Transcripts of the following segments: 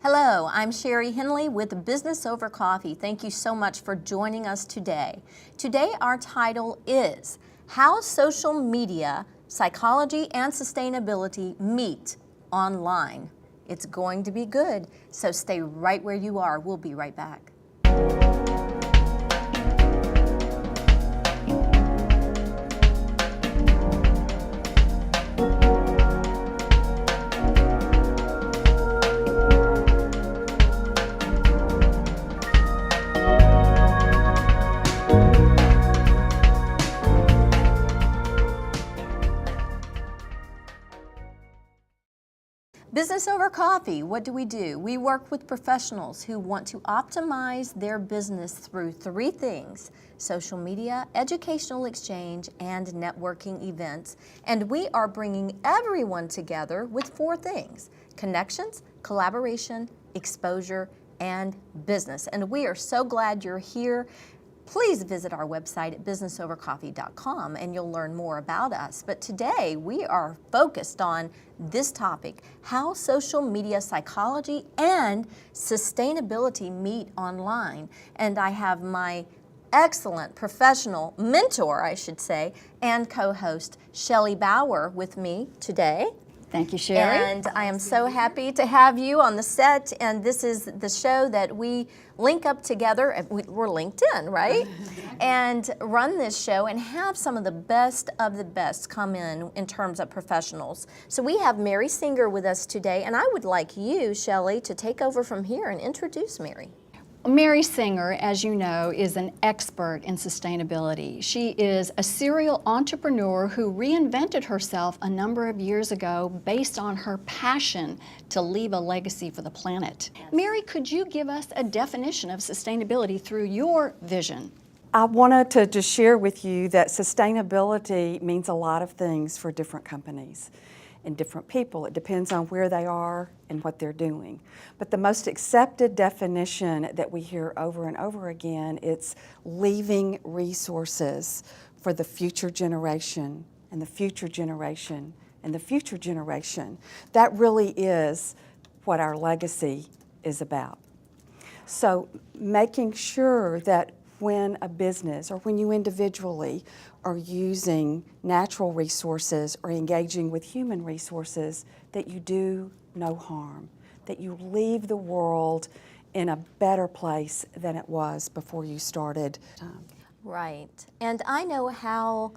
Hello, I'm Sherry Henley with Business Over Coffee. Thank you so much for joining us today. Today our title is How Social Media, Psychology, and Sustainability Meet Online. It's going to be good, so stay right where you are. We'll be right back. Business Over Coffee, what do? We work with professionals who want to optimize their business through three things: social media, educational exchange, and networking events. And we are bringing everyone together with four things: connections, collaboration, exposure, and business. And we are so glad you're here. Please visit our website at businessovercoffee.com and you'll learn more about us. But today we are focused on this topic: how social media psychology and sustainability meet online. And I have my excellent professional mentor, I should say, and co-host Shelley Baur with me today. Thank you, Sherry. And I am so happy to have you on the set, and this is the show that we link up together, we're LinkedIn, right? And run this show and have some of the best come in terms of professionals. So we have Mary Singer with us today, and I would like you, Shelley, to take over from here and introduce Mary. Mary Singer, as you know, is an expert in sustainability. She is a serial entrepreneur who reinvented herself a number of years ago based on her passion to leave a legacy for the planet. Yes. Mary, could you give us a definition of sustainability through your vision? I wanted to just share with you that sustainability means a lot of things for different companies and different people. It depends on where they are and what they're doing. But the most accepted definition that we hear over and over again, it's leaving resources for the future generation and the future generation and the future generation. That really is what our legacy is about. So making sure that when a business or when you individually are using natural resources or engaging with human resources, that you do no harm, that you leave the world in a better place than it was before you started. Right. And I know how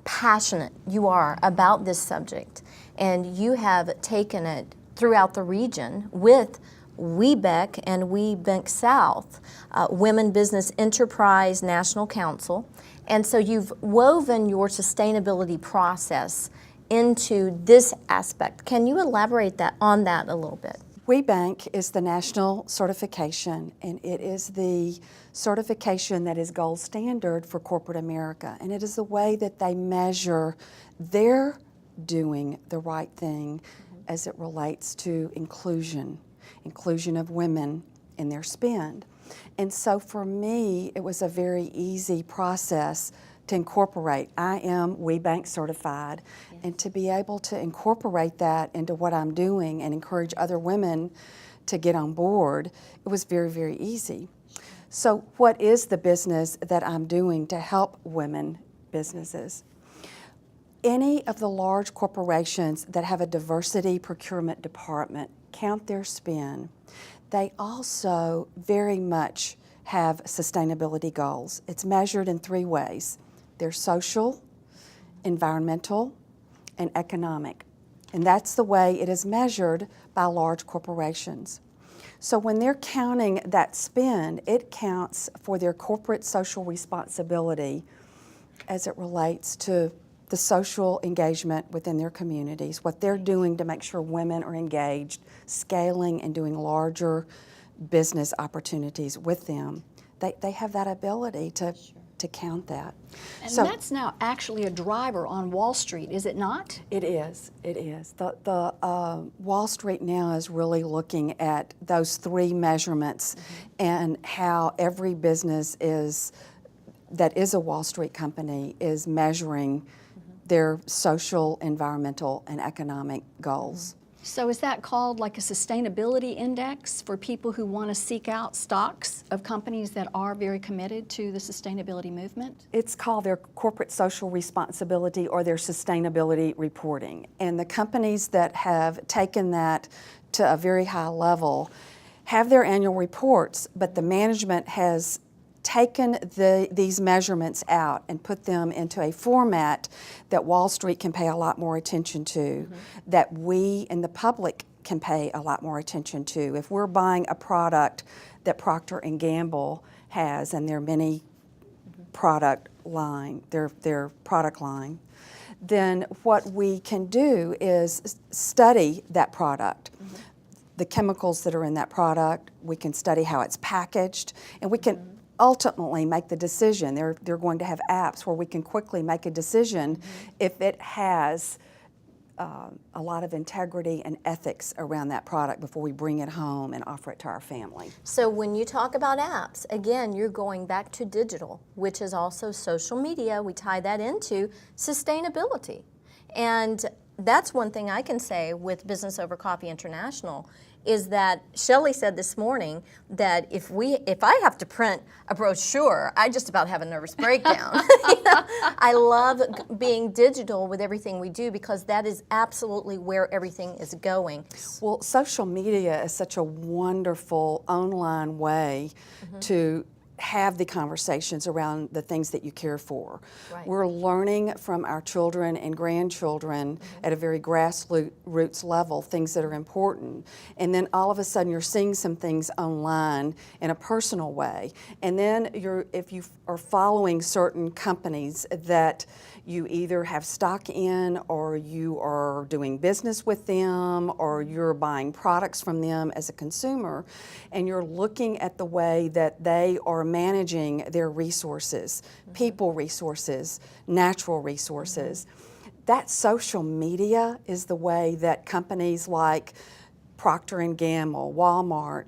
passionate you are about this subject, and you have taken it throughout the region with WeBEC and WeBank South, Women Business Enterprise National Council. And so you've woven your sustainability process into this aspect. Can you elaborate on that a little bit? WeBank is the national certification, and it is the certification that is gold standard for corporate America. And it is the way that they measure their doing the right thing as it relates to inclusion of women in their spend. And so for me, it was a very easy process to incorporate. I am WeBank certified, yes. And to be able to incorporate that into what I'm doing and encourage other women to get on board, it was very, very easy. So what is the business that I'm doing to help women businesses? Any of the large corporations that have a diversity procurement department count their spend. They also very much have sustainability goals. It's measured in three ways. They're social, environmental, and economic. And that's the way it is measured by large corporations. So when they're counting that spend, it counts for their corporate social responsibility as it relates to the social engagement within their communities, what they're doing to make sure women are engaged, scaling and doing larger business opportunities with them. They have that ability to count that. And so that's now actually a driver on Wall Street, is it not? It is. The Wall Street now is really looking at those three measurements and how every business that is a Wall Street company is measuring their social, environmental, and economic goals. So is that called like a sustainability index for people who want to seek out stocks of companies that are very committed to the sustainability movement? It's called their corporate social responsibility or their sustainability reporting. And the companies that have taken that to a very high level have their annual reports, but the management has taken these measurements out and put them into a format that Wall Street can pay a lot more attention to, that we in the public can pay a lot more attention to. If we're buying a product that Procter & Gamble has and their mini product line, their product line, then what we can do is study that product. The chemicals that are in that product, we can study how it's packaged, and we can ultimately make the decision. They're going to have apps where we can quickly make a decision if it has a lot of integrity and ethics around that product before we bring it home and offer it to our family. So when you talk about apps, again, you're going back to digital, which is also social media. We tie that into sustainability. And that's one thing I can say with Business Over Coffee International is that Shelley said this morning that if I have to print a brochure, I just about have a nervous breakdown. You know, I love being digital with everything we do because that is absolutely where everything is going. Well, social media is such a wonderful online way to have the conversations around the things that you care for. Right. We're learning from our children and grandchildren at a very grassroots level things that are important. And then all of a sudden you're seeing some things online in a personal way. And then if you are following certain companies that you either have stock in or you are doing business with them or you're buying products from them as a consumer, and you're looking at the way that they are managing their resources, people resources, natural resources. That social media is the way that companies like Procter & Gamble, Walmart,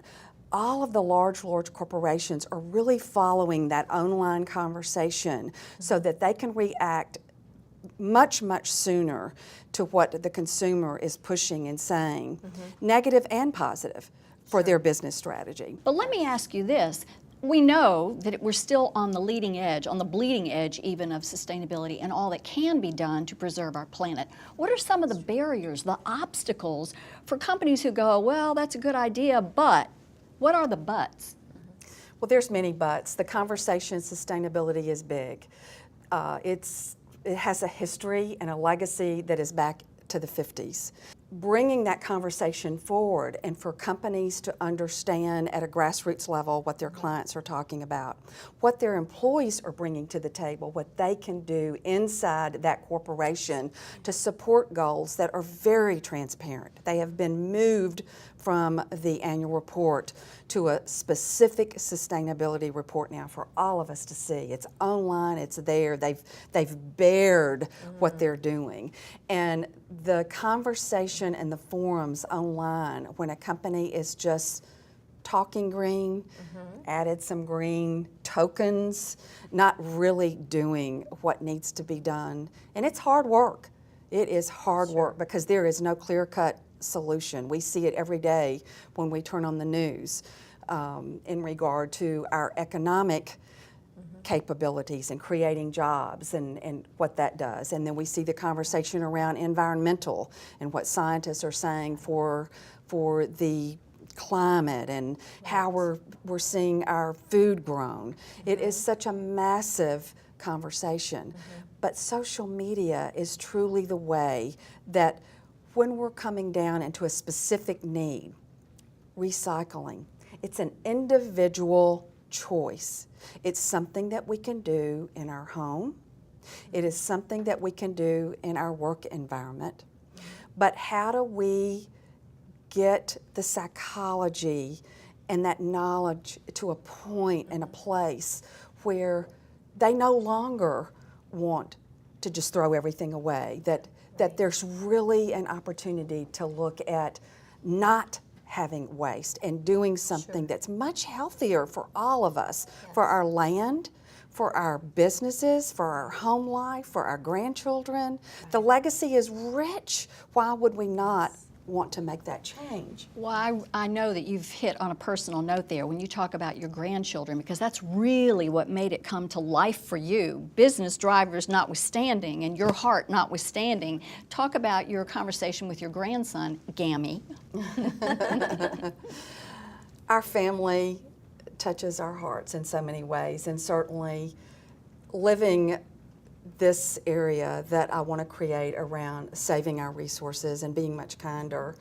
all of the large corporations are really following that online conversation so that they can react much sooner to what the consumer is pushing and saying, negative and positive, for their business strategy. But let me ask you this. We know that we're still on the leading edge, on the bleeding edge even of sustainability and all that can be done to preserve our planet. What are some of the barriers, the obstacles for companies who go, well, that's a good idea, but what are the buts? Well, there's many buts. The conversation sustainability is big. It has a history and a legacy that is back to the 50s. Bringing that conversation forward and for companies to understand at a grassroots level what their clients are talking about, what their employees are bringing to the table, what they can do inside that corporation to support goals that are very transparent. They have been moved from the annual report to a specific sustainability report now for all of us to see. It's online, it's there, they've bared what they're doing. And the conversation and the forums online when a company is just talking green, added some green tokens, not really doing what needs to be done. And it's hard work. It is hard work because there is no clear-cut solution. We see it every day when we turn on the news in regard to our economic capabilities and creating jobs and what that does. And then we see the conversation around environmental and what scientists are saying for the climate and how we're seeing our food grown. It is such a massive conversation. But social media is truly the way that when we're coming down into a specific need, recycling, it's an individual choice. It's something that we can do in our home. It is something that we can do in our work environment. But how do we get the psychology and that knowledge to a point and a place where they no longer want to just throw everything away, that there's really an opportunity to look at not having waste and doing something that's much healthier for all of us, for our land, for our businesses, for our home life, for our grandchildren. The legacy is rich. Why would we not want to make that change. Well, I know that you've hit on a personal note there when you talk about your grandchildren, because that's really what made it come to life for you, business drivers notwithstanding and your heart notwithstanding. Talk about your conversation with your grandson, Gammy. Our family touches our hearts in so many ways, and certainly living this area that I want to create around saving our resources and being much kinder.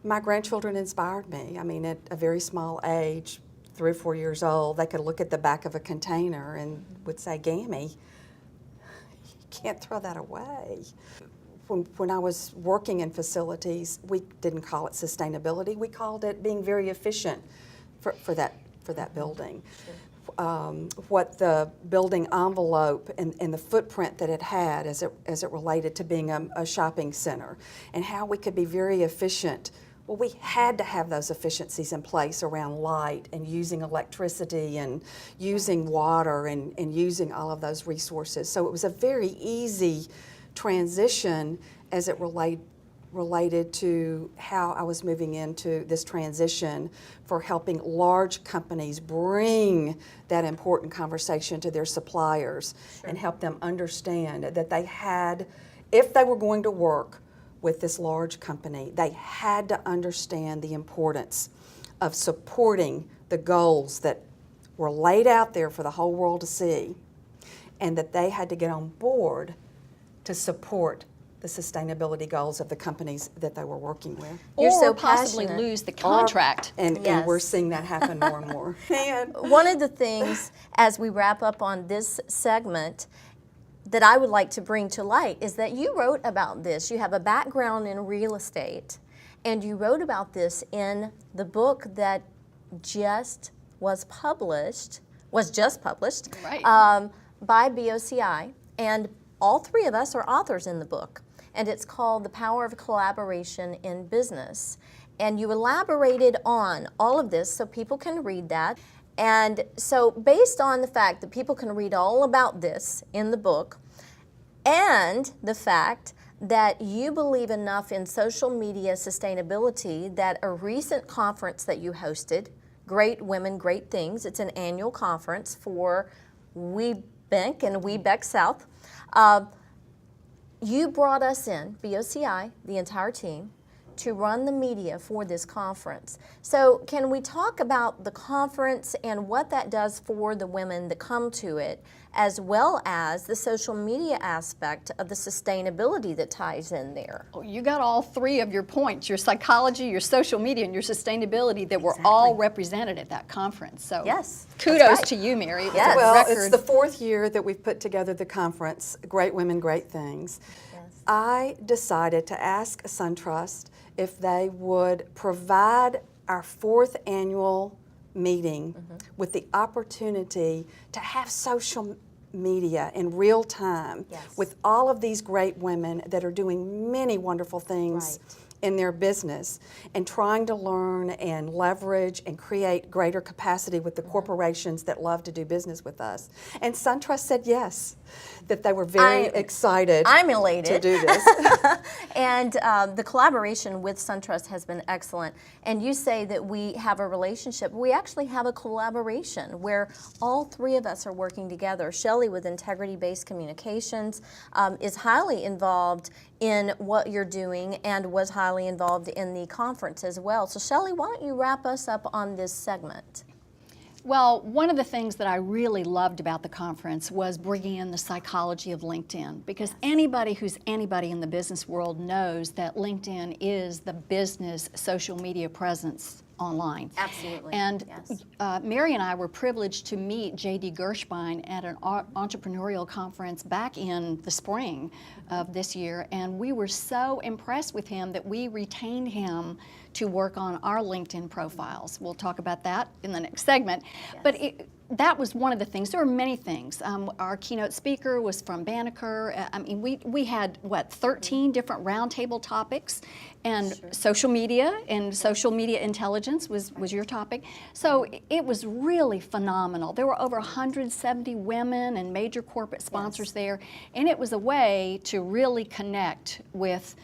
My grandchildren inspired me. I mean, at a very small age, 3 or 4 years old, they could look at the back of a container and would say, "Gammy, you can't throw that away." When I was working in facilities, we didn't call it sustainability. We called it being very efficient for that building. Sure. What the building envelope and the footprint that it had as it related to being a shopping center, and how we could be very efficient. Well, we had to have those efficiencies in place around light and using electricity and using water and using all of those resources. So it was a very easy transition as it related to how I was moving into this transition for helping large companies bring that important conversation to their suppliers. Sure. And help them understand that they had, if they were going to work with this large company, they had to understand the importance of supporting the goals that were laid out there for the whole world to see, and that they had to get on board to support the sustainability goals of the companies that they were working with. You're or so possibly passionate. lose the contract. And Yes. we're seeing that happen more and more. And One of the things, as we wrap up on this segment, that I would like to bring to light is that you wrote about this. You have a background in real estate, and you wrote about this in the book that just published, Right. by BOCI, and all 3 of us are authors in the book, and it's called The Power of Collaboration in Business. And you elaborated on all of this so people can read that. And so based on the fact that people can read all about this in the book, and the fact that you believe enough in social media sustainability that a recent conference that you hosted, Great Women, Great Things, it's an annual conference for WeBank and WeBank South, you brought us in, BOCI, the entire team, to run the media for this conference. So can we talk about the conference and what that does for the women that come to it, as well as the social media aspect of the sustainability that ties in there? Oh, you got all 3 of your points, your psychology, your social media, and your sustainability that were all represented at that conference. So Yes, kudos that's right. to you, Mary. It was Yes. a well, record. it's the 4th year that we've put together the conference, Great Women, Great Things. Yes. I decided to ask SunTrust if they would provide our 4th annual meeting with the opportunity to have social media in real time Yes. with all of these great women that are doing many wonderful things Right. in their business, and trying to learn and leverage and create greater capacity with the corporations that love to do business with us. And SunTrust said yes, that they were very excited I'm elated. to do this. And the collaboration with SunTrust has been excellent. And you say that we have a relationship. We actually have a collaboration where all 3 of us are working together. Shelley, with Integrity-Based Communications, is highly involved in what you're doing and was highly involved in the conference as well. So Shelley, why don't you wrap us up on this segment? Well, one of the things that I really loved about the conference was bringing in the psychology of LinkedIn, because anybody who's anybody in the business world knows that LinkedIn is the business social media presence online. Absolutely. And Yes. Mary and I were privileged to meet J.D. Gershbein at an entrepreneurial conference back in the spring of this year, and we were so impressed with him that we retained him to work on our LinkedIn profiles. We'll talk about that in the next segment. Yes. But that was one of the things. There were many things. Our keynote speaker was from Banneker. I mean, we had, 13 different roundtable topics, and social media and social media intelligence was your topic. So it was really phenomenal. There were over 170 women and major corporate sponsors there, and it was a way to really connect with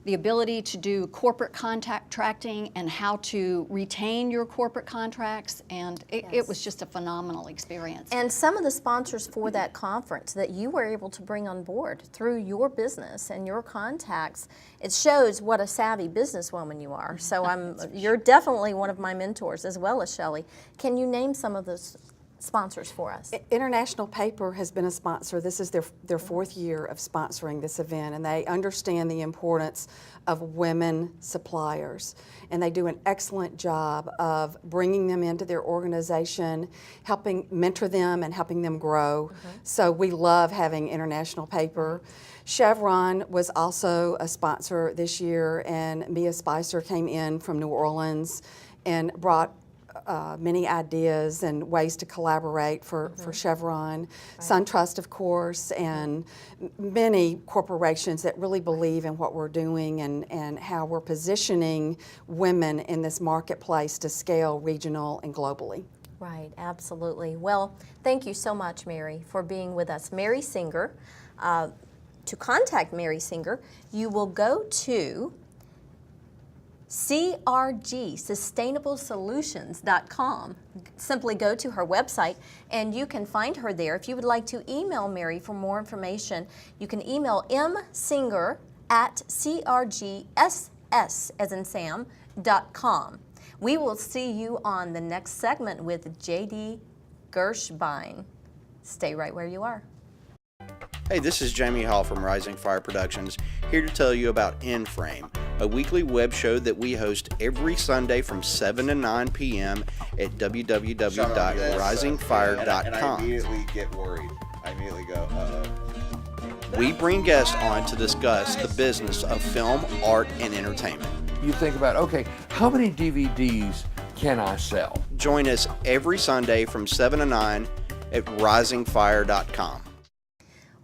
the ability to do corporate contracting and how to retain your corporate contracts, and it was just a phenomenal experience. And some of the sponsors for that conference that you were able to bring on board through your business and your contacts, it shows what a savvy businesswoman you are. So you're definitely one of my mentors, as well as Shelley. Can you name some of those sponsors for us? International Paper has been a sponsor. This is their fourth year of sponsoring this event, and they understand the importance of women suppliers. And they do an excellent job of bringing them into their organization, helping mentor them and helping them grow. So we love having International Paper. Chevron was also a sponsor this year, and Mia Spicer came in from New Orleans and brought many ideas and ways to collaborate for Chevron, SunTrust, of course, and many corporations that really believe in what we're doing and how we're positioning women in this marketplace to scale regional and globally. Right, absolutely. Well, thank you so much, Mary, for being with us. Mary Singer. To contact Mary Singer, you will go to crgsustainablesolutions.com. Simply go to her website and you can find her there. If you would like to email Mary for more information, you can email msinger@crgss, as in Sam.com. We will see you on the next segment with J.D. Gershbein. Stay right where you are. Hey, this is Jamie Hall from Rising Fire Productions, here to tell you about In Frame, a weekly web show that we host every Sunday from 7 to 9 p.m. at www.risingfire.com. And I immediately get worried. I immediately go, uh-oh. We bring guests on to discuss the business of film, art, and entertainment. You think about, okay, how many DVDs can I sell? Join us every Sunday from 7 to 9 at risingfire.com.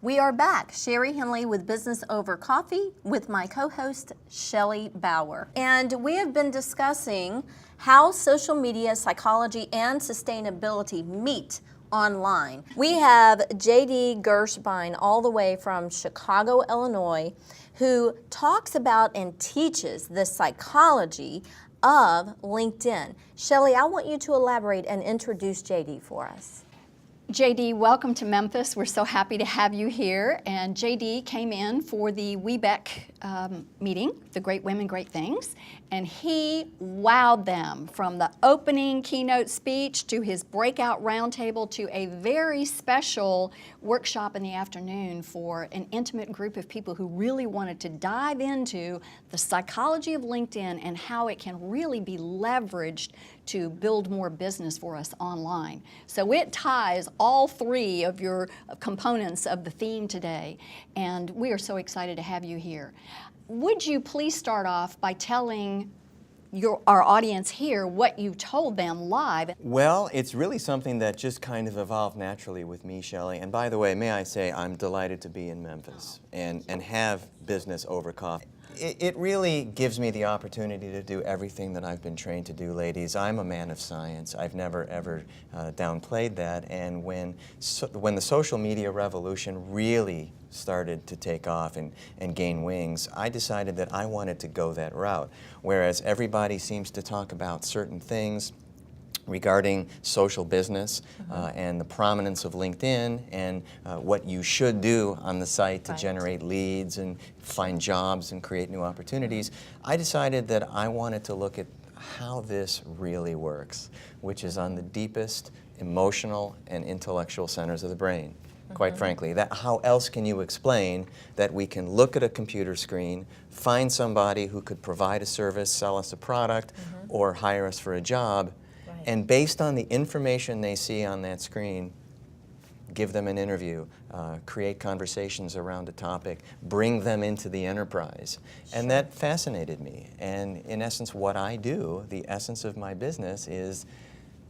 We are back. Sherry Henley with Business Over Coffee with my co-host Shelley Baur. And we have been discussing how social media, psychology, and sustainability meet online. We have J.D. Gershbein all the way from Chicago, Illinois, who talks about and teaches the psychology of LinkedIn. Shelley, I want you to elaborate and introduce J.D. for us. JD, welcome to Memphis. We're so happy to have you here. And JD came in for the WeBEC meeting, the Great Women, Great Things, and he wowed them from the opening keynote speech to his breakout roundtable to a very special workshop in the afternoon for an intimate group of people who really wanted to dive into the psychology of LinkedIn and how it can really be leveraged to build more business for us online. So it ties all three of your components of the theme today, and we are so excited to have you here. Would you please start off by telling our audience here what you told them live? Well, it's really something that just kind of evolved naturally with me, Shelley. And by the way, may I say I'm delighted to be in Memphis and have Business Over Coffee. It really gives me the opportunity to do everything that I've been trained to do, ladies. I'm a man of science. I've never, ever downplayed that. And when the social media revolution really started to take off and gain wings, I decided that I wanted to go that route. Whereas everybody seems to talk about certain things regarding social business and the prominence of LinkedIn and what you should do on the site to generate leads and find jobs and create new opportunities, I decided that I wanted to look at how this really works, which is on the deepest emotional and intellectual centers of the brain. Quite frankly, how else can you explain that we can look at a computer screen, find somebody who could provide a service, sell us a product, or hire us for a job, and based on the information they see on that screen, give them an interview, create conversations around a topic, bring them into the enterprise. And that fascinated me. And in essence, what I do, the essence of my business is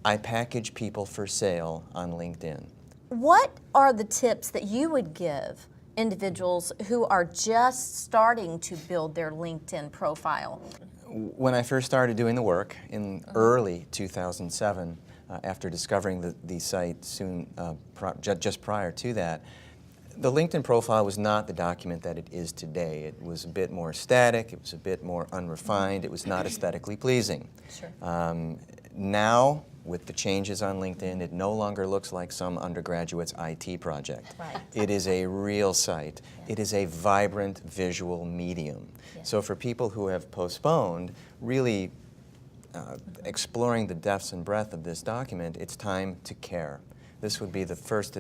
I package people for sale on LinkedIn. What are the tips that you would give individuals who are just starting to build their LinkedIn profile? When I first started doing the work in early 2007, after discovering the site soon, just prior to that, The LinkedIn profile was not the document that it is today. It was a bit more static, it was a bit more unrefined, it was not aesthetically pleasing. Sure. Now, with the changes on LinkedIn, it no longer looks like some undergraduate's IT project. Right. It is a real site. Yeah. It is a vibrant visual medium. Yeah. So for people who have postponed really exploring the depths and breadth of this document, it's time to care. This would be the first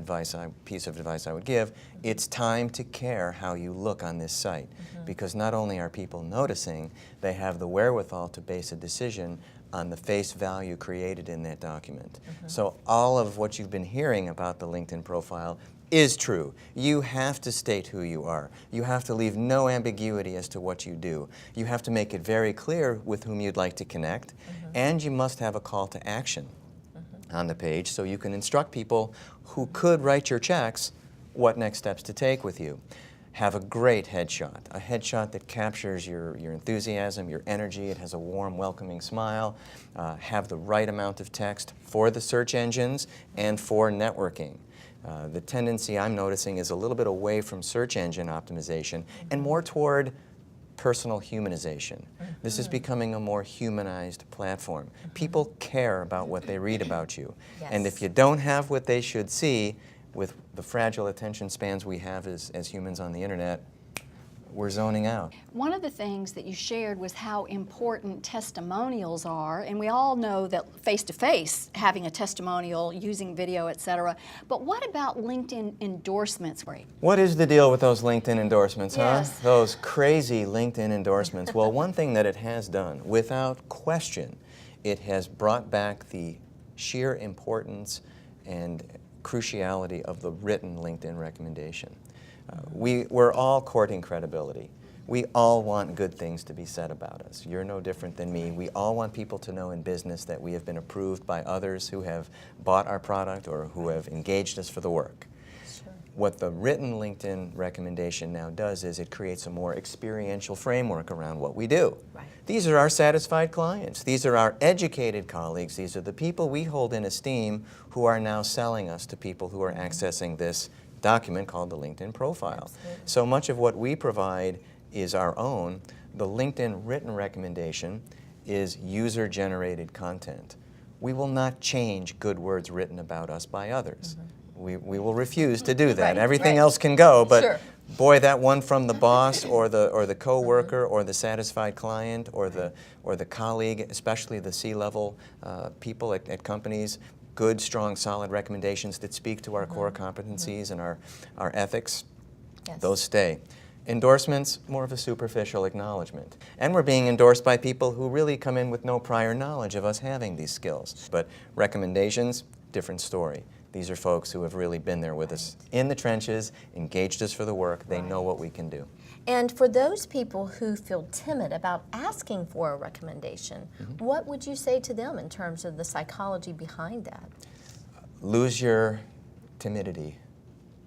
piece of advice I would give. It's time to care how you look on this site, because not only are people noticing, they have the wherewithal to base a decision on the face value created in that document. So all of what you've been hearing about the LinkedIn profile is true. You have to state who you are. You have to leave no ambiguity as to what you do. You have to make it very clear with whom you'd like to connect, and you must have a call to action on the page so you can instruct people who could write your checks what next steps to take with you. Have a great headshot, a headshot that captures your enthusiasm, your energy. It has a warm, welcoming smile. Have the right amount of text for the search engines and for networking. The tendency I'm noticing is a little bit away from search engine optimization and more toward personal humanization. This is becoming a more humanized platform. People care about what they read about you. Yes. And if you don't have what they should see, with the fragile attention spans we have as humans on the internet, we're zoning out. One of the things that you shared was how important testimonials are, and we all know that face-to-face, having a testimonial, using video, etc. But what about LinkedIn endorsements? What is the deal with those LinkedIn endorsements, Yes. huh? Those crazy LinkedIn endorsements. Well, one thing that it has done, without question, it has brought back the sheer importance and cruciality of the written LinkedIn recommendation. We're all courting credibility. We all want good things to be said about us. You're no different than me. We all want people to know in business that we have been approved by others who have bought our product or who have engaged us for the work. Sure. What the written LinkedIn recommendation now does is it creates a more experiential framework around what we do. Right. These are our satisfied clients. These are our educated colleagues. These are the people we hold in esteem who are now selling us to people who are accessing this document called the LinkedIn profile. Absolutely. So much of what we provide is our own. The LinkedIn written recommendation is user-generated content. We will not change good words written about us by others. We will refuse to do that. Right, Everything right. else can go, but Sure. boy, that one from the boss or the coworker or the satisfied client or the colleague, especially the C-level people at companies, good, strong, solid recommendations that speak to our core competencies and our ethics, Yes. those stay. Endorsements, more of a superficial acknowledgement. And we're being endorsed by people who really come in with no prior knowledge of us having these skills. But recommendations, different story. These are folks who have really been there with us in the trenches, engaged us for the work. They know what we can do. And for those people who feel timid about asking for a recommendation, what would you say to them in terms of the psychology behind that? Lose your timidity.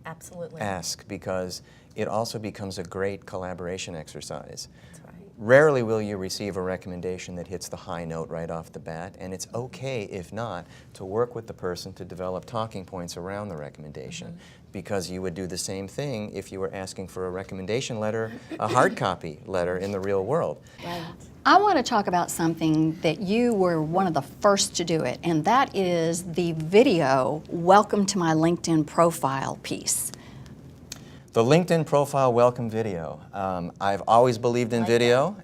Absolutely. Ask, because it also becomes a great collaboration exercise. That's right. Rarely will you receive a recommendation that hits the high note right off the bat, and it's okay, if not, to work with the person to develop talking points around the recommendation, because you would do the same thing if you were asking for a recommendation letter, a hard copy letter in the real world. Right. I want to talk about something that you were one of the first to do it, and that is the video Welcome to My LinkedIn Profile piece. The LinkedIn profile welcome video. I've always believed in video.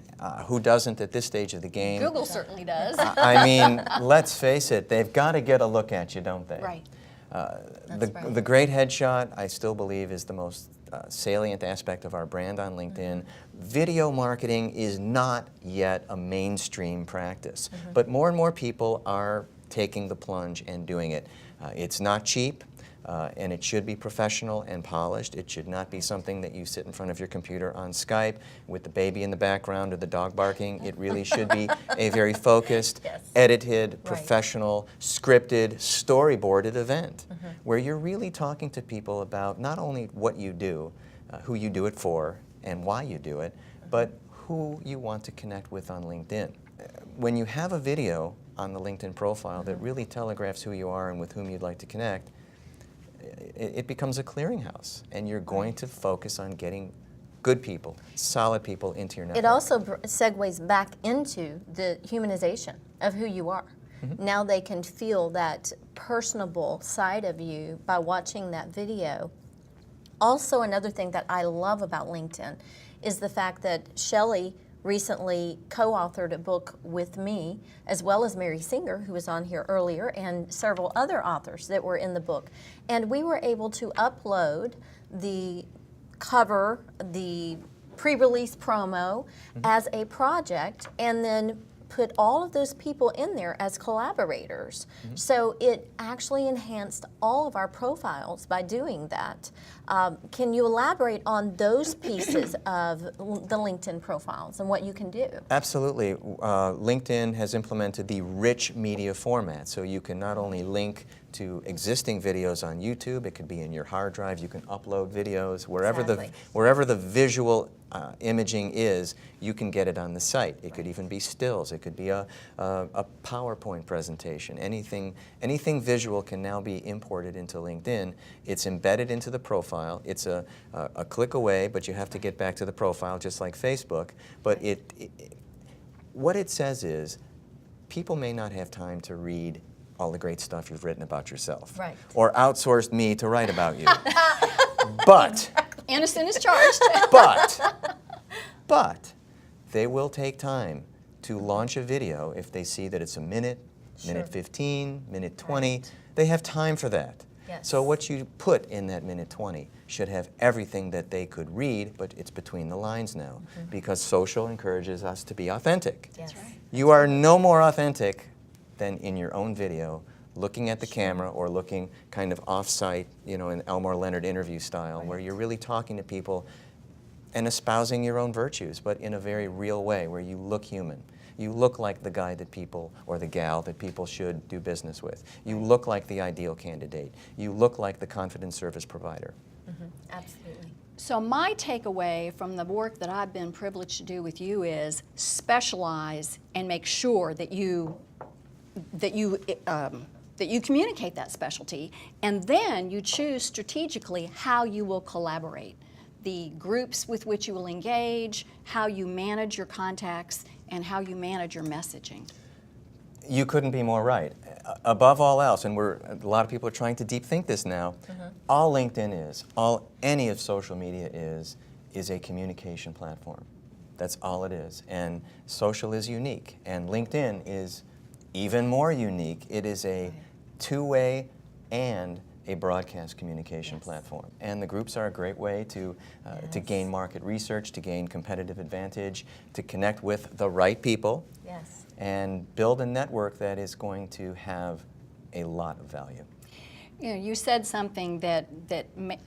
Who doesn't at this stage of the game? Google certainly does. I mean, let's face it, they've got to get a look at you, don't they? Right. The great headshot, I still believe, is the most salient aspect of our brand on LinkedIn. Video marketing is not yet a mainstream practice, but more and more people are taking the plunge and doing it. It's not cheap. And it should be professional and polished. It should not be something that you sit in front of your computer on Skype with the baby in the background or the dog barking. It really should be a very focused, Yes. edited, professional, scripted, storyboarded event where you're really talking to people about not only what you do, who you do it for, and why you do it, but who you want to connect with on LinkedIn. When you have a video on the LinkedIn profile that really telegraphs who you are and with whom you'd like to connect, it becomes a clearinghouse, and you're going to focus on getting good people, solid people into your network. It also segues back into the humanization of who you are. Now they can feel that personable side of you by watching that video. Also, another thing that I love about LinkedIn is the fact that Shelley recently co-authored a book with me, as well as Mary Singer, who was on here earlier, and several other authors that were in the book. And we were able to upload the cover, the pre-release promo as a project, and then put all of those people in there as collaborators. So it actually enhanced all of our profiles by doing that. Can you elaborate on those pieces of the LinkedIn profiles and what you can do? Absolutely. LinkedIn has implemented the rich media format, so you can not only link to existing videos on YouTube, it could be in your hard drive, you can upload videos, wherever the visual imaging is, you can get it on the site. It could even be stills, it could be a PowerPoint presentation. Anything visual can now be imported into LinkedIn. It's embedded into the profile. It's a click away, but you have to get back to the profile just like Facebook. But what it says is, people may not have time to read all the great stuff you've written about yourself, Right. or outsourced me to write about you. But Innocent is charged. but they will take time to launch a video if they see that it's a minute, minute 15, minute 20. Right. They have time for that. Yes. So what you put in that minute 20 should have everything that they could read, but it's between the lines now, because social encourages us to be authentic. Yes. You are no more authentic than in your own video, looking at the camera or looking kind of off-site, you know, in Elmore Leonard interview style, where you're really talking to people and espousing your own virtues, but in a very real way, where you look human. You look like the guy that people, or the gal that people should do business with. You look like the ideal candidate. You look like the confident service provider. Absolutely. So my takeaway from the work that I've been privileged to do with you is specialize and make sure that you communicate that specialty, and then you choose strategically how you will collaborate, the groups with which you will engage, how you manage your contacts, and how you manage your messaging. You couldn't be more right. Above all else, and a lot of people are trying to deep think this now, all LinkedIn is, all any of social media is a communication platform. That's all it is. And social is unique, and LinkedIn is even more unique. It is a two-way and a broadcast communication platform. And the groups are a great way to gain market research, to gain competitive advantage, to connect with the right people, Yes. and build a network that is going to have a lot of value. You know, you said something that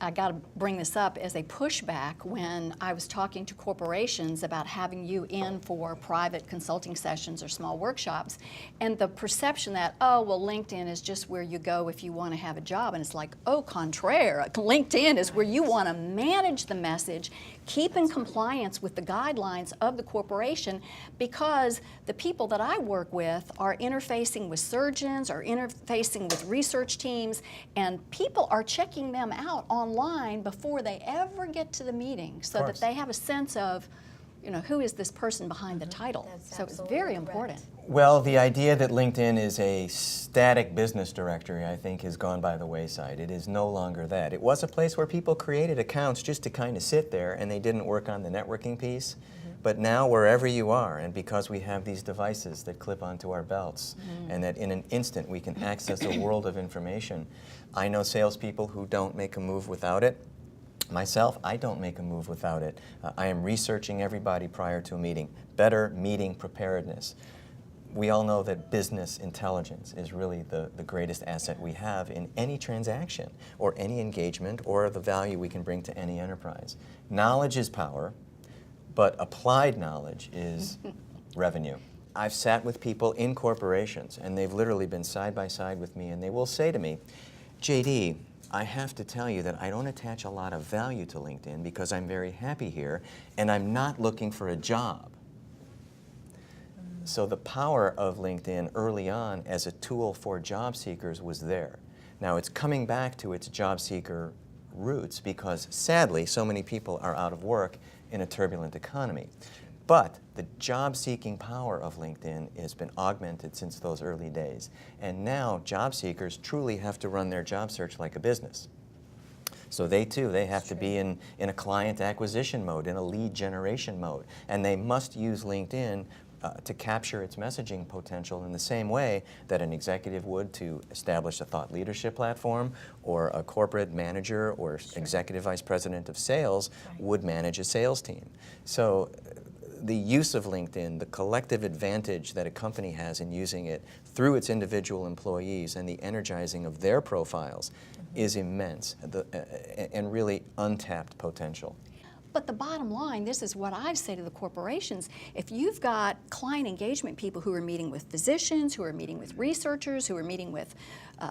I got to bring this up as a pushback when I was talking to corporations about having you in for private consulting sessions or small workshops, and the perception that, oh, well, LinkedIn is just where you go if you want to have a job, and it's like, au contraire, LinkedIn is where you want to manage the message, keep in compliance with the guidelines of the corporation, because the people that I work with are interfacing with surgeons, or interfacing with research teams, and people are checking them out online before they ever get to the meeting, so that they have a sense of, you know, who is this person behind the title. That's so it's absolutely very correct. important. Well, the idea that LinkedIn is a static business directory, I think, has gone by the wayside. It is no longer that. It was a place where people created accounts just to kind of sit there, and they didn't work on the networking piece. But now, wherever you are, and because we have these devices that clip onto our belts, and that in an instant we can access a world of information, I know salespeople who don't make a move without it. Myself, I don't make a move without it. I am researching everybody prior to a meeting. Better meeting preparedness. We all know that business intelligence is really the greatest asset we have in any transaction, or any engagement, or the value we can bring to any enterprise. Knowledge is power, but applied knowledge is revenue. I've sat with people in corporations, and they've literally been side by side with me, and they will say to me, JD, I have to tell you that I don't attach a lot of value to LinkedIn because I'm very happy here, and I'm not looking for a job. So the power of LinkedIn early on as a tool for job seekers was there. Now it's coming back to its job seeker roots because sadly so many people are out of work in a turbulent economy. But the job-seeking power of LinkedIn has been augmented since those early days. And now job seekers truly have to run their job search like a business. So they have to be in a client acquisition mode, in a lead generation mode. And they must use LinkedIn to capture its messaging potential in the same way that an executive would to establish a thought leadership platform, or a corporate manager or executive vice president of sales would manage a sales team. So the use of LinkedIn, the collective advantage that a company has in using it through its individual employees and the energizing of their profiles is immense and really untapped potential. But the bottom line, this is what I say to the corporations, if you've got client engagement people who are meeting with physicians, who are meeting with researchers, who are meeting with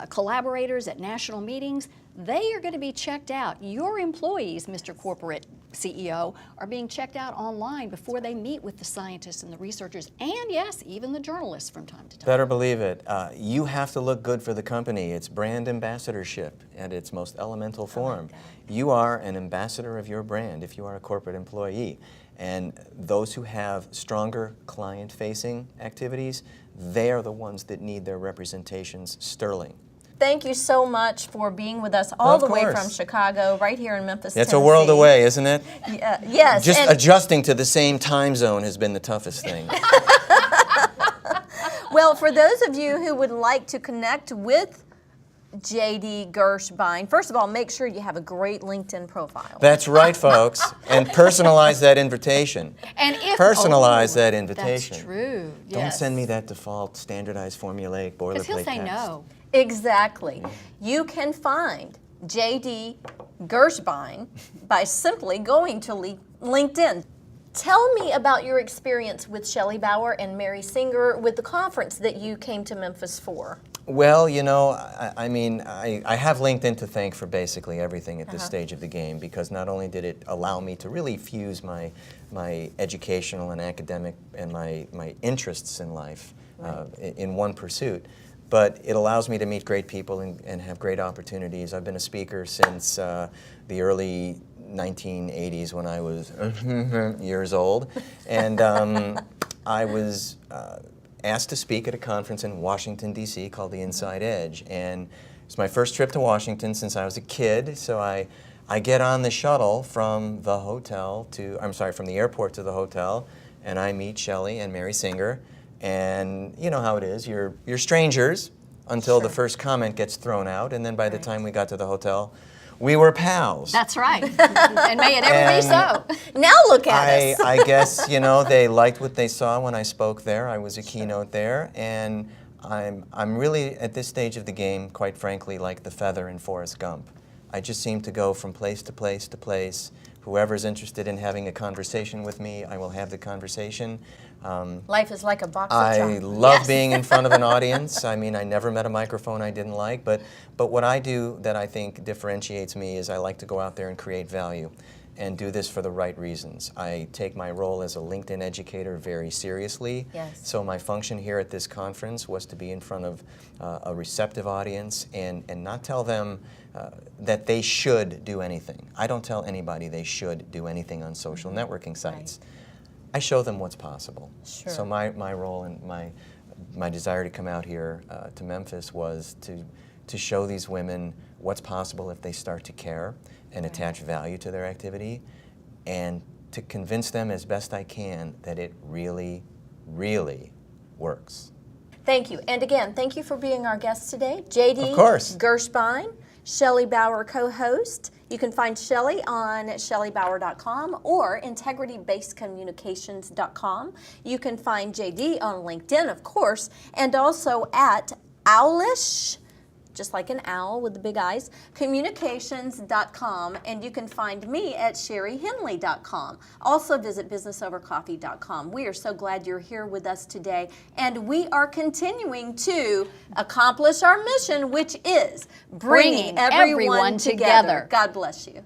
collaborators at national meetings, they are going to be checked out. Your employees, Mr. Corporate CEO, are being checked out online before they meet with the scientists and the researchers, and yes, even the journalists from time to time. Better believe it. You have to look good for the company. It's brand ambassadorship at its most elemental form. You are an ambassador of your brand if you are a corporate employee. And those who have stronger client-facing activities, they are the ones that need their representations sterling. Thank you so much for being with us all Of the way course. from Chicago, right here in Memphis, It's Tennessee. a world away, isn't it? Yes. Just and- adjusting to the same time zone has been the toughest thing. Well, for those of you who would like to connect with J.D. Gershbein, first of all, make sure you have a great LinkedIn profile. That's right, folks. And personalize that invitation. And if Personalize that invitation. That's true. Don't Yes. send me that default, standardized, formulaic, boilerplate Because he'll say text. no. Exactly. You can find J.D. Gershbein by simply going to LinkedIn. Tell me about your experience with Shelley Baur and Mary Singer with the conference that you came to Memphis for. Well, you know, I have LinkedIn to thank for basically everything at this stage of the game, because not only did it allow me to really fuse my educational and academic and my interests in life in one pursuit, but it allows me to meet great people and have great opportunities. I've been a speaker since the early 1980s when I was years old, and I was asked to speak at a conference in Washington, D.C. called the Inside Edge, and it's my first trip to Washington since I was a kid, so I get on the shuttle from the airport to the hotel, and I meet Shelley and Mary Singer, and you know how it is, you're strangers until the first comment gets thrown out, and then by the time we got to the hotel, we were pals. That's right. And may it ever be so. Now look at us. I guess, you know, they liked what they saw when I spoke there. I was a keynote there, and I'm really, at this stage of the game, quite frankly, like the feather in Forrest Gump. I just seem to go from place to place to place. Whoever's interested in having a conversation with me, I will have the conversation. Life is like a box of I chocolates. love being in front of an audience. I mean, I never met a microphone I didn't like, but what I do that I think differentiates me is I like to go out there and create value and do this for the right reasons. I take my role as a LinkedIn educator very seriously. Yes. So my function here at this conference was to be in front of a receptive audience and not tell them that they should do anything. I don't tell anybody they should do anything on social networking sites. Right. I show them what's possible. Sure. So my role and my desire to come out here to Memphis was to show these women what's possible if they start to care and attach value to their activity, and to convince them as best I can that it really, really works. Thank you. And again, thank you for being our guest today. J.D. Of course. Gershbein, Shelley Baur co-host. You can find Shelley on ShelleyBaur.com or IntegrityBasedCommunications.com. You can find J.D. on LinkedIn, of course, and also at Owlish, just like an owl with the big eyes, communications.com, and you can find me at sherryhenley.com. Also visit businessovercoffee.com. We are so glad you're here with us today, and we are continuing to accomplish our mission, which is bringing everyone together. God bless you.